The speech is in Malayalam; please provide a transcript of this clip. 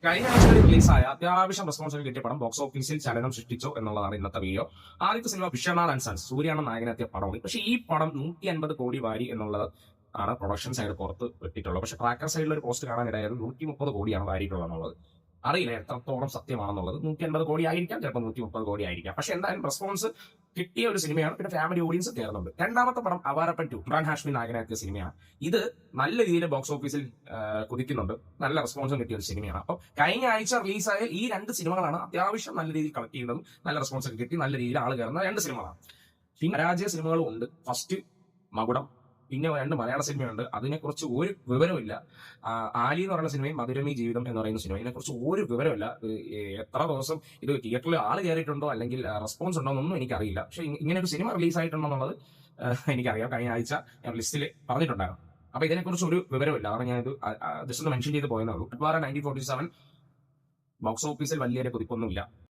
കഴിഞ്ഞ ആഴ്ചയിൽ റിലീസായ അത്യാവശ്യം റെസ്പോൺസിന് കിട്ടിയ പടം ബോക്സ് ഓഫീസിൽ ചലനം സൃഷ്ടിച്ചോ എന്നുള്ളതാണ് ഇന്നത്തെ വീഡിയോ. ആദ്യത്തെ സിനിമ വിശ്വനാഥ് ആൻഡ് സൺസ്, സൂര്യാണ് നായകനെത്തിയ പടമാണ്. പക്ഷേ ഈ പടം 150 കോടി വാരി എന്നുള്ളത് ആണ് പ്രൊഡക്ഷൻ സൈഡ് പുറത്ത് വിട്ടിട്ടുള്ളത്. പക്ഷേ ട്രാക്കർ സൈഡിൽ ഒരു പോസ്റ്റ് കാണാനിടയായത് 130 കോടിയാണ് വാരിയിട്ടുള്ളത് എന്നുള്ളത്. അറിയില്ല എത്രത്തോളം സത്യമാണെന്നുള്ളത്. 150 കോടി ആയിരിക്കാം, ചിലപ്പോൾ 130 കോടി ആയിരിക്കാം. പക്ഷെ എന്തായാലും റെസ്പോൺസ് കിട്ടിയ ഒരു സിനിമയാണ്. പിന്നെ ഫാമിലി ഓഡിയൻസ് കയറുന്നുണ്ട്. രണ്ടാമത്തെ പടം അവാരപ്പൻ 2, ഇമ്രാൻ ഹാഷ്മി നായകനാക്കിയ സിനിമയാണ്. ഇത് നല്ല രീതിയിൽ ബോക്സ് ഓഫീസിൽ കുതിക്കുന്നുണ്ട്. നല്ല റെസ്പോൺസും കിട്ടിയ ഒരു സിനിമയാണ്. അപ്പോൾ കഴിഞ്ഞ ആഴ്ച റിലീസായ ഈ രണ്ട് സിനിമകളാണ് അത്യാവശ്യം നല്ല രീതിയിൽ കളക്ട് ചെയ്യുന്നതും നല്ല റെസ്പോൺസ് ഒക്കെ കിട്ടി നല്ല രീതിയിൽ ആൾ കയറുന്ന രണ്ട് സിനിമകളാണ്. പിന്നെ പരാജയ സിനിമകളും ഉണ്ട്. ഫസ്റ്റ് മകുടം, പിന്നെ രണ്ട് മലയാള സിനിമയുണ്ട്. അതിനെക്കുറിച്ച് ഒരു വിവരമില്ല. ആലി എന്ന് പറയുന്ന സിനിമയും മധുരമി ജീവിതം എന്ന് പറയുന്ന സിനിമ, ഇതിനെക്കുറിച്ച് ഒരു വിവരമില്ല. എത്ര ദിവസം ഇത് തിയേറ്ററിൽ ആൾ കയറിയിട്ടുണ്ടോ അല്ലെങ്കിൽ റെസ്പോൺസ് ഉണ്ടോ എന്നൊന്നും എനിക്കറിയില്ല. പക്ഷെ ഇങ്ങനെ ഒരു സിനിമ റിലീസ് ആയിട്ടുണ്ടോ എന്നുള്ളത് എനിക്കറിയാം. കഴിഞ്ഞ ആഴ്ച ഞാൻ ലിസ്റ്റിൽ പറഞ്ഞിട്ടുണ്ടായിരുന്നു. അപ്പൊ ഇതിനെക്കുറിച്ച് ഒരു വിവരമില്ല. കാരണം ഞാൻ ഇത് ജസ്റ്റ് ഒന്ന് മെൻഷൻ ചെയ്ത് പോയെന്നുള്ളൂ. 1947 ബോക്സ് ഓഫീസിൽ വലിയ കുതിപ്പൊന്നുമില്ല.